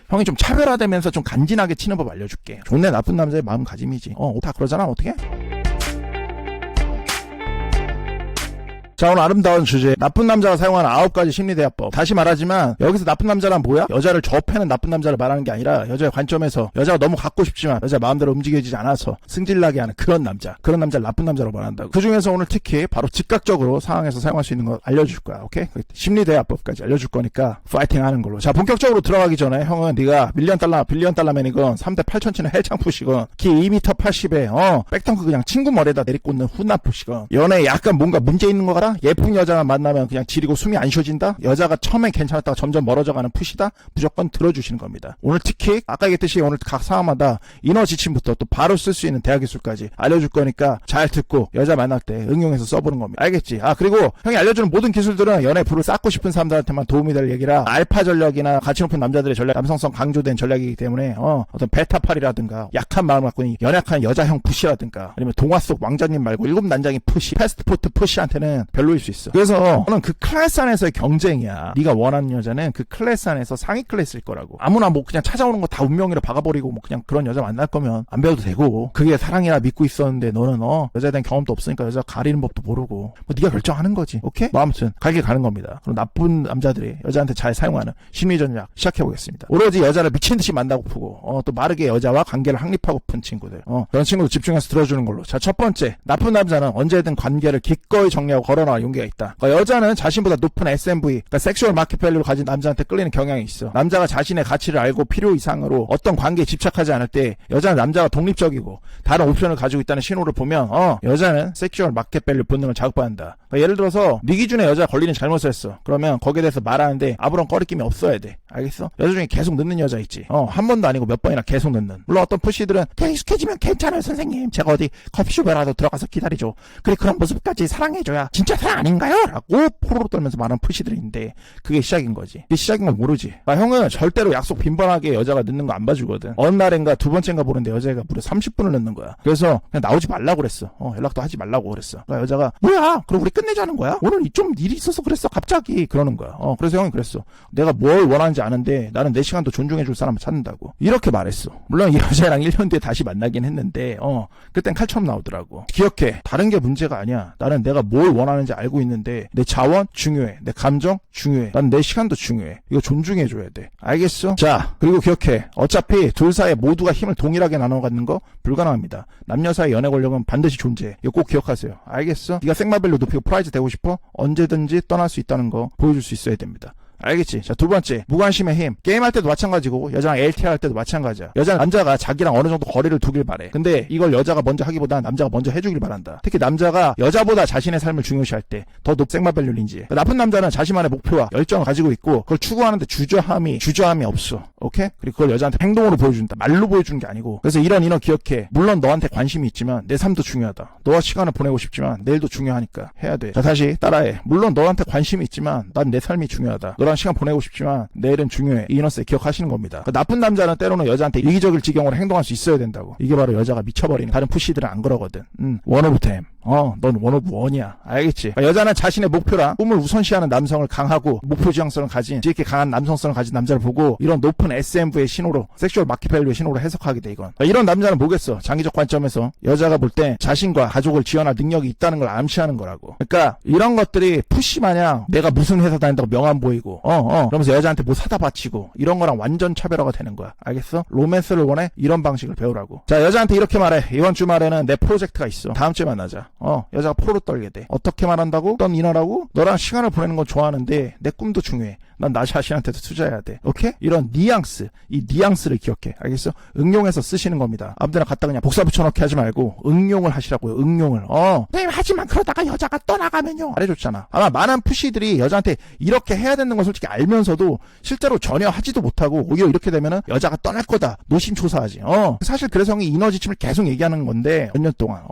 형이 좀 차별화되면서 좀 간지나게 치는 법 알려줄게. 좋네 나쁜 남자의 마음가짐이지. 다 그러잖아. 어떻게? 자, 오늘 아름다운 주제, 나쁜 남자가 사용하는 9가지 심리대화법. 다시 말하지만 여기서 나쁜 남자란 뭐야? 여자를 접해는 나쁜 남자를 말하는 게 아니라 여자의 관점에서 여자가 너무 갖고 싶지만 여자 마음대로 움직여지지 않아서 승질나게 하는 그런 남자, 그런 남자를 나쁜 남자로 말한다고. 그 중에서 오늘 특히 바로 즉각적으로 상황에서 사용할 수 있는 거 알려줄 거야. 오케이? 심리대화법까지 알려줄 거니까 파이팅 하는 걸로. 자, 본격적으로 들어가기 전에 형은 네가 밀리언 달러, 빌리언 달러맨이건 3대 8천 치는 헬창 푸시건 키 2m 80에 백덩크 그냥 친구 머리에다 내리꽂는 훈남 푸시건 연애에 약간 뭔가 문제 있는 거 같아? 예쁜 여자만 만나면 그냥 지리고 숨이 안 쉬어진다? 여자가 처음엔 괜찮았다가 점점 멀어져가는 푸시다? 무조건 들어주시는 겁니다. 오늘 특히 아까 얘기했듯이 오늘 각 상황마다 인어 지침부터 또 바로 쓸 수 있는 대화 기술까지 알려줄 거니까 잘 듣고 여자 만날 때 응용해서 써보는 겁니다. 알겠지? 그리고 형이 알려주는 모든 기술들은 연애 불을 쌓고 싶은 사람들한테만 도움이 될 얘기라 알파 전략이나 가치 높은 남자들의 전략, 남성성 강조된 전략이기 때문에 어떤 베타팔이라든가 약한 마음을 갖고 있는 연약한 여자형 푸시라든가 아니면 동화 속 왕자님 말고 7난장이 푸시, 패스트포트 푸시한테는 별로일 수 있어. 그래서 너는 그 클래스 안에서의 경쟁이야. 네가 원하는 여자는 그 클래스 안에서 상위 클래스일 거라고. 아무나 뭐 그냥 찾아오는 거 다 운명이라 박아버리고 뭐 그냥 그런 여자 만날 거면 안 배워도 되고 그게 사랑이라 믿고 있었는데 너는 여자에 대한 경험도 없으니까 여자 가리는 법도 모르고 뭐 네가 결정하는 거지. 오케이? 뭐 아무튼 갈길 가는 겁니다. 그럼 나쁜 남자들이 여자한테 잘 사용하는 심리전략 시작해보겠습니다. 오로지 여자를 미친듯이 만나고프고 또 마르게 여자와 관계를 확립하고픈 친구들 그런 친구들 집중해서 들어주는 걸로. 자, 첫 번째, 나쁜 남자는 언제든 관계를 기꺼이 정리하고 걸어나갈 용기가 있다. 그러니까 여자는 자신보다 높은 SMV, 그러니까 섹슈얼 마켓 밸류를 가진 남자한테 끌리는 경향이 있어. 남자가 자신의 가치를 알고 필요 이상으로 어떤 관계에 집착하지 않을 때 여자는 남자가 독립적이고 다른 옵션을 가지고 있다는 신호를 보면 여자는 섹슈얼 마켓 밸류 본능을 자극받는다. 그러니까 예를 들어서 네 기준에 여자가 걸리는 잘못을 했어. 그러면 거기에 대해서 말하는데 아무런 꺼리낌이 없어야 돼. 알겠어? 여자 중에 계속 늦는 여자 있지. 한 번도 아니고 몇 번이나 계속 늦는. 물론 어떤 푸시들은 그냥 익숙해지면 괜찮아요 선생님. 제가 어디 커피숍에라도 들어가서 기다리죠. 그래 그런 모습까지 사랑해줘야 진짜 사랑 아닌가요? 라고 포로로 떨면서 말하는 푸시들이 있는데 그게 시작인 거지. 그게 시작인 걸 모르지. 형은 절대로 약속 빈번하게 여자가 늦는 거 안 봐주거든. 어느 날인가 두 번째인가 보는데 여자가 무려 30분을 늦는 거야. 그래서 그냥 나오지 말라고 그랬어. 연락도 하지 말라고 그랬어. 그러니까 여자가 뭐야? 그럼 우리 끝내자는 거야? 오늘 좀 일이 있어서 그랬어 갑자기 그러는 거야. 그래서 형이 그랬어. 내가 뭘 원하는지 아는데 나는 내 시간도 존중해줄 사람을 찾는다고. 이렇게 말했어. 물론 이 여자랑 1년 뒤에 다시 만나긴 했는데 그땐 칼처럼 나오더라고. 기억해. 다른 게 문제가 아니야. 나는 내가 뭘 원하는지 알고 있는데 내 자원 중요해. 내 감정 중요해. 난 내 시간도 중요해. 이거 존중해줘야 돼. 알겠어? 자, 그리고 기억해. 어차피 둘 사이에 모두가 힘을 동일하게 나눠 갖는 거 불가능합니다. 남녀 사이 연애 권력은 반드시 존재해. 이거 꼭 기억하세요. 알겠어? 네가 생마벨로 높이고 프라이즈 되고 싶어? 언제든지 떠날 수 있다는 거 보여줄 수 있어야 됩니다. 알겠지? 자, 두 번째, 무관심의 힘. 게임할 때도 마찬가지고 여자랑 LTR 할 때도 마찬가지야. 여자는 남자가 자기랑 어느 정도 거리를 두길 바래. 근데 이걸 여자가 먼저 하기보다 남자가 먼저 해주길 바란다. 특히 남자가 여자보다 자신의 삶을 중요시할 때 더 생마밸류를 인지해. 나쁜 남자는 자신만의 목표와 열정을 가지고 있고 그걸 추구하는데 주저함이 없어. 오케이? 그리고 그걸 여자한테 행동으로 보여준다. 말로 보여주는 게 아니고. 그래서 이런 인어 기억해. 물론 너한테 관심이 있지만 내 삶도 중요하다. 너와 시간을 보내고 싶지만 내일도 중요하니까 해야 돼. 자, 다시 따라해. 물론 너한테 관심이 있지만 난 내 삶이 중요하다. 너랑 시간 보내고 싶지만 내일은 중요해. 이 이너스에 기억하시는 겁니다. 그러니까 나쁜 남자는 때로는 여자한테 이기적일 지경으로 행동할 수 있어야 된다고. 이게 바로 여자가 미쳐버리는. 다른 푸시들은 안 그러거든. 원 오브 템. 넌 원 오브 원이야. 알겠지? 그러니까 여자는 자신의 목표랑 꿈을 우선시하는 남성을 강하고 목표 지향성을 가진 이렇게 강한 남성성을 가진 남자를 보고 이런 높은 SMV의 신호로 섹슈얼 마켓 밸류의 신호로 해석하게 돼 이건. 그러니까 이런 남자는 뭐겠어? 장기적 관점에서 여자가 볼 때 자신과 가족을 지원할 능력이 있다는 걸 암시하는 거라고. 그러니까 이런 것들이 푸시 마냥 내가 무슨 회사 다닌다고 명함 보이고 그러면서 여자한테 뭐 사다 바치고 이런 거랑 완전 차별화가 되는 거야. 알겠어? 로맨스를 원해? 이런 방식을 배우라고. 자, 여자한테 이렇게 말해. 이번 주말에는 내 프로젝트가 있어. 다음 주에 만나자. 여자가 포로 떨게 돼. 어떻게 말한다고? 넌 인어라고? 너랑 시간을 보내는 건 좋아하는데 내 꿈도 중요해. 난 나 자신한테도 투자해야 돼. 오케이? 이런 뉘앙스, 이 뉘앙스를 기억해. 알겠어? 응용해서 쓰시는 겁니다. 아무데나 갖다 그냥 복사 붙여넣기 하지 말고 응용을 하시라고요. 응용을. 선생님 하지만 그러다가 여자가 떠나가면요. 말해줬잖아. 아마 많은 푸시들이 여자한테 이렇게 해야 되는 걸 솔직히 알면서도 실제로 전혀 하지도 못하고 오히려 이렇게 되면은 여자가 떠날 거다. 노심초사하지. 사실 그래서 형이 인어 지침을 계속 얘기하는 건데 몇 년 동안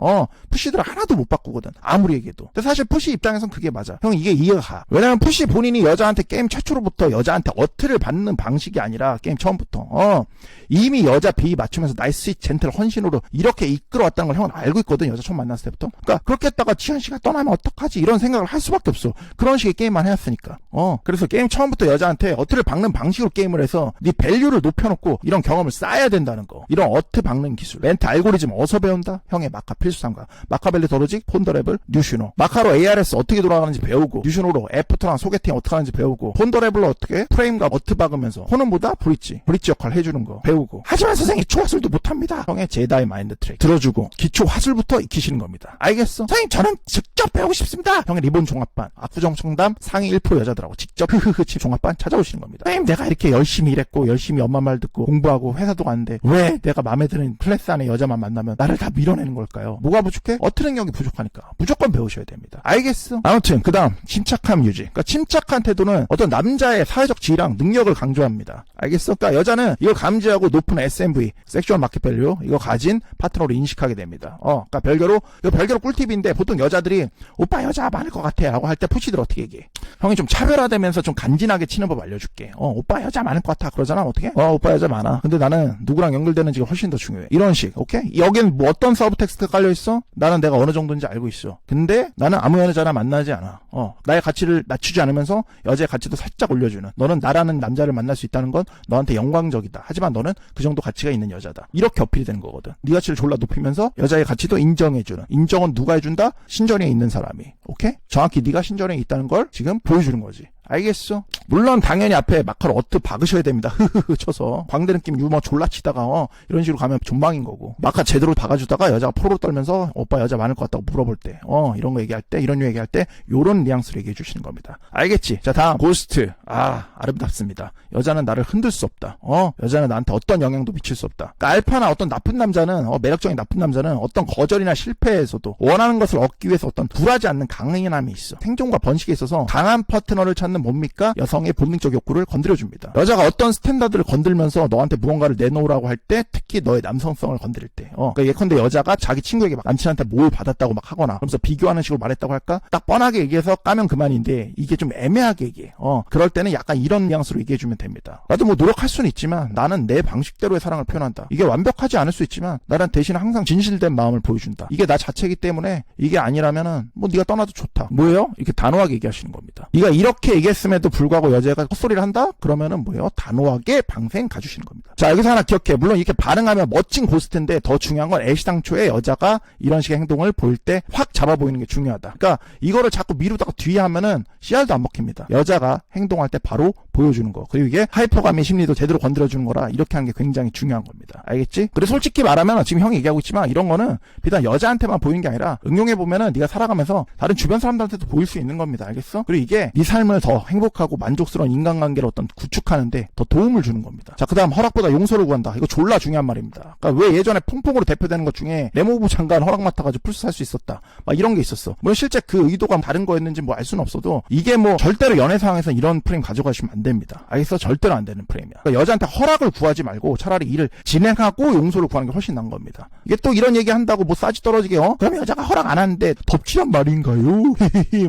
푸시들은 하나도 못 바꾸거든. 아무리 얘기해도. 근데 사실 푸시 입장에선 그게 맞아. 형 이게 이해가 가. 왜냐면 푸시 본인이 여자한테 게임 최초로 처음으로부터 여자한테 어트를 받는 방식이 아니라 게임 처음부터 이미 여자 비위 맞추면서 나이스 젠틀 헌신으로 이렇게 이끌어왔다는 걸 형은 알고 있거든. 여자 처음 만났을 때부터. 그러니까 그렇게 했다가 지현씨가 떠나면 어떡하지 이런 생각을 할 수밖에 없어. 그런 식의 게임만 해왔으니까. 그래서 게임 처음부터 여자한테 어트를 박는 방식으로 게임을 해서 네 밸류를 높여놓고 이런 경험을 쌓아야 된다는 거. 이런 어트 박는 기술, 멘트 알고리즘 어디서 배운다? 형의 마카 필수상과 마카벨리 더로직, 폰더레블, 뉴슈노. 마카로 ARS 어떻게 돌아가는지 배우고, 뉴슈노로 애프터랑 소개팅 어떻게 하는지 배우고, 폰더레블로 어떻게 프레임과 어트 박으면서 호는보다 브릿지 역할 해주는 거 배우고. 하지만 선생님 기초 화술도 못합니다. 형의 제다이 마인드 트릭 들어주고 기초 화술부터 익히시는 겁니다. 알겠어? 선생님 저는 직접 배우고 싶습니다. 형의 리본 종합반, 압구정 청담 상위 1% 여자들하고 직접 칩 종합반 찾아오시는 겁니다. 선생님 내가 이렇게 열심히 일했고 열심히 엄마 말 듣고 공부하고 회사도 갔는데 왜 내가 마음에 드는 클래스 안에 여자만 만나면 나를 다 밀어내는 걸까요? 뭐가 부족해? 어트 능력이 부족하니까 무조건 배우셔야 됩니다. 알겠어? 아무튼 그 다음 침착함 유지. 그러니까 침착한 태도는 어떤 남자의 사회적 지위랑 능력을 강조합니다. 알겠어? 그러니까 여자는 이걸 감지하고 높은 SMV, 섹슈얼 마켓 밸류 이거 가진 파트너로 인식하게 됩니다. 그러니까 별개로 꿀팁인데 보통 여자들이 오빠 여자 많을 것 같아 라고 할 때 푸시들 어떻게 얘기해? 형이 좀 차별화되면서 좀 간지나게 치는 법 알려줄게. 오빠 여자 많을 것 같아 그러잖아. 어떻게? 오빠 여자 많아. 근데 나는 누구랑 연결되는지가 훨씬 더 중요해. 이런 식. 오케이? 여긴 뭐 어떤 서브 텍스트가 깔려있어? 나는 내가 어느 정도인지 알고 있어. 근데 나는 아무 여자나 만나지 않아. 나의 가치를 낮추지 않으면서 여자의 가치도 살짝 올려주는. 너는 나라는 남자를 만날 수 있다는 건 너한테 영광적이다. 하지만 너는 그 정도 가치가 있는 여자다. 이렇게 어필이 되는 거거든. 네 가치를 졸라 높이면서 여자의 가치도 인정해주는. 인정은 누가 해준다? 신전에 있는 사람이. 오케이? 정확히 네가 신전에 있다는 걸 지금 보여주는 거지. 알겠어? 물론 당연히 앞에 마카로 어트 박으셔야 됩니다. 흐흐흐 쳐서 광대 느낌 유머 졸라 치다가 이런 식으로 가면 존망인 거고, 마카 제대로 박아주다가 여자가 포로로 떨면서 오빠 여자 많을 것 같다고 물어볼 때 이런 거 얘기할 때, 이런 류 얘기할 때 요런 뉘앙스로 얘기해 주시는 겁니다. 알겠지? 자 다음 고스트. 아름답습니다. 여자는 나를 흔들 수 없다. 여자는 나한테 어떤 영향도 미칠 수 없다. 그러니까 알파나 어떤 나쁜 남자는 매력적인 나쁜 남자는 어떤 거절이나 실패에서도 원하는 것을 얻기 위해서 어떤 굴하지 않는 강인함이 있어. 생존과 번식에 있어서 강한 파트너를 찾는 뭡니까? 여성의 본능적 욕구를 건드려줍니다. 여자가 어떤 스탠다드를 건들면서 너한테 무언가를 내놓으라고 할 때, 특히 너의 남성성을 건드릴 때, 그러니까 예컨대 여자가 자기 친구에게 막 남친한테 뭘 받았다고 막 하거나 그러면서 비교하는 식으로 말했다고 할까? 딱 뻔하게 얘기해서 까면 그만인데 이게 좀 애매하게 얘기해. 그럴 때는 약간 이런 뉘앙스로 얘기해주면 됩니다. 나도 뭐 노력할 수는 있지만 나는 내 방식대로의 사랑을 표현한다. 이게 완벽하지 않을 수 있지만 나는 대신 항상 진실된 마음을 보여준다. 이게 나 자체이기 때문에 이게 아니라면은 뭐 네가 떠나도 좋다. 뭐예요? 이렇게 단호하게 얘기하시는 겁니다. 네가 이렇게 얘기했음에도 불구하고 여자가 헛소리를 한다? 그러면은 뭐예요? 단호하게 방생 가주시는 겁니다. 자, 여기서 하나 기억해. 물론 이렇게 반응하면 멋진 고스트인데 더 중요한 건 애시당초에 여자가 이런 식의 행동을 보일 때 확 잡아 보이는 게 중요하다. 그러니까 이거를 자꾸 미루다가 뒤에 하면은 씨알도 안 먹힙니다. 여자가 행동할 때 바로 보여주는 거. 그리고 이게 하이퍼감의 심리도 제대로 건드려주는 거라 이렇게 하는 게 굉장히 중요한 겁니다. 알겠지? 그래서 솔직히 말하면 지금 형이 얘기하고 있지만 이런 거는 비단 여자한테만 보이는 게 아니라 응용해보면은 네가 살아가면서 다른 주변 사람들한테도 보일 수 있는 겁니다. 알겠어? 그리고 이게 네 삶을 더 행복하고 만족스러운 인간관계를 어떤 구축하는데 더 도움을 주는 겁니다. 자, 그 다음 허락보다 용서를 구한다. 이거 졸라 중요한 말입니다. 그러니까 왜 예전에 퐁퐁으로 대표되는 것 중에 내무부 장관 허락 맡아가지고 플스 살 수 있었다. 막 이런 게 있었어. 물론 실제 그 의도가 다른 거였는지 뭐 알 수는 없어도 이게 뭐 절대로 연애 상황에서 이런 프레임 가져가시면 안 됩니다. 알겠어? 절대로 안 되는 프레임이야. 그러니까 여자한테 허락을 구하지 말고 차라리 일을 진행하고 용서를 구하는 게 훨씬 나은 겁니다. 이게 또 이런 얘기 한다고 뭐 싸지 떨어지게 그럼 여자가 허락 안 하는데 덥지란 말인가요?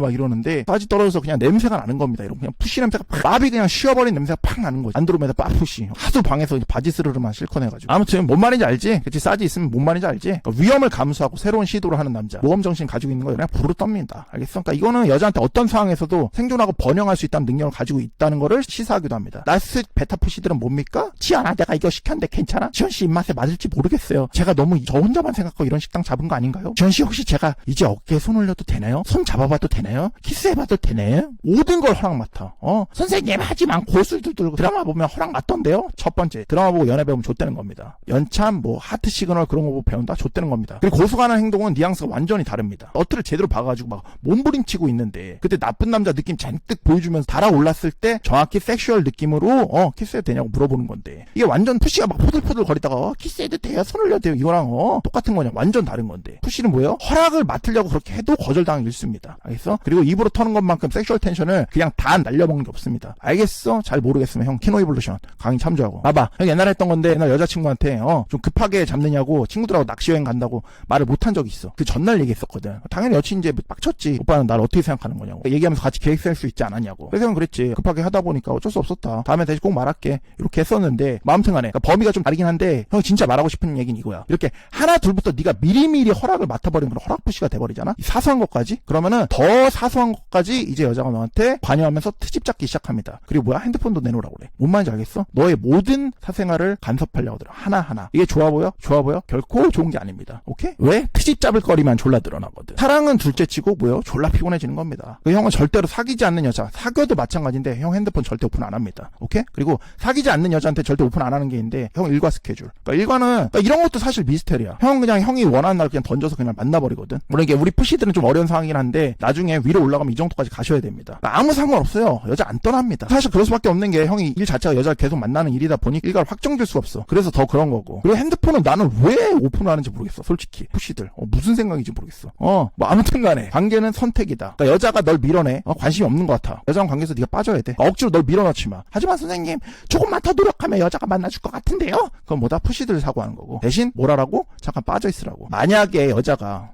막 이러는데 싸지 떨어져서 그냥 냄새가 나는 겁니다. 이런 그냥 푸시 냄새가 밥이 그냥 쉬어버린 냄새가 팍 나는 거지. 안드로메다 빠푸시. 하도 방에서 바지 스르르만 실컷 해가지고. 아무튼 뭔 말인지 알지? 그치? 싸지 있으면 뭔 말인지 알지? 그러니까 위험을 감수하고 새로운 시도를 하는 남자, 모험정신 가지고 있는 거 그냥 부르 떱니다. 알겠어? 그러니까 이거는 여자한테 어떤 상황에서도 생존하고 번영할 수 있다는 능력을 가지고 있다는 거를 시사하기도 합니다. 나스 베타푸시들은 뭡니까? 지연아 내가 이거 시켰는데 괜찮아? 지연씨 입맛에 맞을지 모르겠어요. 제가 너무 저 혼자만 생각하고 이런 식당 잡은 거 아닌가요? 지연씨 혹시 제가 이제 어깨에 손 올려도 되나요? 손 잡아봐도 되나요? 키스해봐도 되나요? 모든 걸 허락 맡아. 선생님 하지만 고수들도 드라마 보면 허락 맡던데요? 첫 번째, 드라마 보고 연애 배우면 좆되는 겁니다. 연참 뭐 하트 시그널 그런 거 보고 배운다? 좆되는 겁니다. 그리고 고수가 하는 행동은 뉘앙스가 완전히 다릅니다. 어트를 제대로 박아가지고 막 몸부림치고 있는데 그때 나쁜 남자 느낌 잔뜩 보여주면서 달아올랐을 때 정확히 섹슈얼 느낌으로 키스해도 되냐고 물어보는 건데 이게 완전 푸시가 막 포들포들 거리다가 키스해도 돼요? 손 올려도 돼요? 이거랑 똑같은 거냐? 완전 다른 건데 푸시는 뭐예요? 허락을 맡으려고 그렇게 해도 거절당하기 일쑤입니다. 알겠어? 그리고 입으로 터는 것만큼 섹슈얼 텐션을 그냥 다 날려먹는 게 없습니다. 알겠어? 잘 모르겠으면 형 키노이볼루션 강의 참조하고 봐봐. 형 옛날에 했던 건데 옛날 여자친구한테 좀 급하게 잡느냐고 친구들하고 낚시여행 간다고 말을 못한 적이 있어. 그 전날 얘기했었거든. 당연히 여친 이제 빡쳤지. 오빠는 날 어떻게 생각하는 거냐고 얘기하면서 같이 계획 셀 수 있지 않았냐고. 그래서 형 그랬지. 급하게 하다 보니 보니까 어쩔 수 없었다. 다음에 다시 꼭 말할게. 이렇게 했었는데 아무튼간에 그러니까 범위가 좀 다르긴 한데 형이 진짜 말하고 싶은 얘기는 이거야. 이렇게 하나 둘부터 네가 미리미리 허락을 맡아버리면 그런 허락부시가 돼버리잖아. 사소한 것까지 그러면은 더 사소한 것까지 이제 여자가 너한테 관여하면서 트집 잡기 시작합니다. 그리고 뭐야 핸드폰도 내놓으라고 그래. 뭔 말인지 알겠어? 너의 모든 사생활을 간섭하려고 들어. 하나하나. 이게 좋아 보여? 좋아 보여? 결코 좋은 게 아닙니다. 오케이? 왜? 트집 잡을 거리만 졸라 드러나거든. 사랑은 둘째치고 뭐요? 졸라 피곤해지는 겁니다. 그 형은 절대로 사귀지 않는 여자, 사귀어도 마찬가지인데 형 핸드폰 절대 오픈 안 합니다. 오케이? 그리고 사귀지 않는 여자한테 절대 오픈 안 하는 게 있는데 형 일과 스케줄. 그러니까 일과는 그러니까 이런 것도 사실 미스테리야. 형은 그냥 형이 원하는 날 그냥 던져서 그냥 만나버리거든. 물론 이게 우리 푸시들은 좀 어려운 상황이긴 한데 나중에 위로 올라가면 이 정도까지 가셔야 됩니다. 그러니까 아무 상관없어요. 여자 안 떠납니다. 사실 그럴 수밖에 없는 게 형이 일 자체가 여자를 계속 만나는 일이다 보니 일과를 확정될 수가 없어. 그래서 더 그런 거고. 그리고 핸드폰은 나는 왜 오픈을 하는지 모르겠어. 솔직히 푸시들 무슨 생각인지 모르겠어. 뭐 아무튼간에 관계는 선택이다. 그러니까 여자가 널 밀어내. 관심이 없는 것 같아. 여자랑 관계에서 네가 빠져야 돼. 억지로 널 밀어넣지 마. 하지만 선생님 조금만 더 노력하면 여자가 만나줄 것 같은데요. 그건 뭐다 푸시들 사고하는 거고. 대신 뭐라라고? 잠깐 빠져 있으라고. 만약에 여자가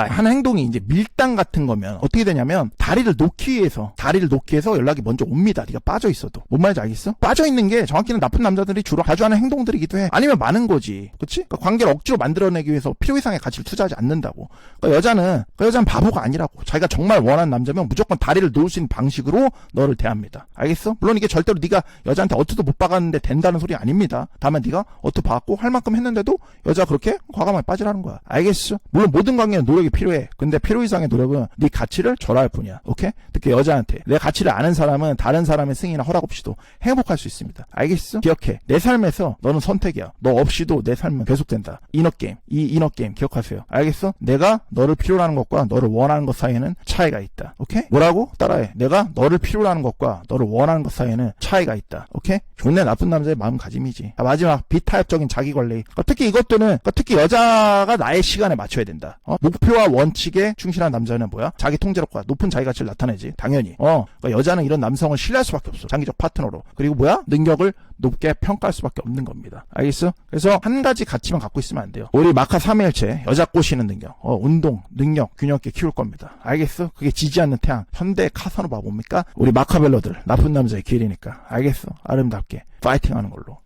하는 행동이 이제 밀당 같은 거면 어떻게 되냐면 다리를 놓기 위해서 연락이 먼저 옵니다. 네가 빠져 있어도. 뭔 말인지 알겠어? 빠져 있는 게 정확히는 나쁜 남자들이 주로 자주 하는 행동들이기도 해. 아니면 많은 거지. 그치? 그러니까 관계를 억지로 만들어내기 위해서 필요 이상의 가치를 투자하지 않는다고. 그러니까 여자는 바보가 아니라고. 자기가 정말 원하는 남자면 무조건 다리를 놓을 수 있는 방식으로 너를 대합니다. 알겠어? 물론 이게 절대로 네가 여자한테 어투도 못 박았는데 된다는 소리 아닙니다. 다만 네가 어투 박았고 할 만큼 했는데도 여자가 그렇게 과감하게 빠지라는 거야. 알겠어? 물론 모든 관계는 노력이 필요해. 근데 필요 이상의 노력은 네 가치를 절하할 뿐이야. 오케이? 특히 여자한테 내 가치를 아는 사람은 다른 사람의 승인이나 허락 없이도 행복할 수 있습니다. 알겠어? 기억해. 내 삶에서 너는 선택이야. 너 없이도 내 삶은 계속된다. 이너게임. 이 이너게임 기억하세요. 알겠어? 내가 너를 필요로 하는 것과 너를 원하는 것 사이에는 차이가 있다. 오케이? 뭐라고? 따라해. 내가 너를 필요로 하는 것과 너를 원하는 것 사이에는 차이가 있다. 오케이? 좋네. 나쁜 남자의 마음가짐이지. 마지막 비타협적인 자기관리. 특히 이것들은 특히 여자가 나의 시간에 맞춰야 된다. 목표와 원칙에 충실한 남자는 뭐야? 자기 통제력과 높은 자기가치를 나타내지. 당연히. 그러니까 여자는 이런 남성을 신뢰할 수밖에 없어. 장기적 파트너로. 그리고 뭐야? 능력을 높게 평가할 수밖에 없는 겁니다. 알겠어? 그래서 한 가지 가치만 갖고 있으면 안 돼요. 우리 마카 3일체 여자 꼬시는 능력, 운동, 능력, 균형 있게 키울 겁니다. 알겠어? 그게 지지 않는 태양. 현대 카사노바 뭡니까? 우리 마카벨러들 나쁜 남자의 길이니까. 알겠어? 아름답게 파이팅 하는 걸로.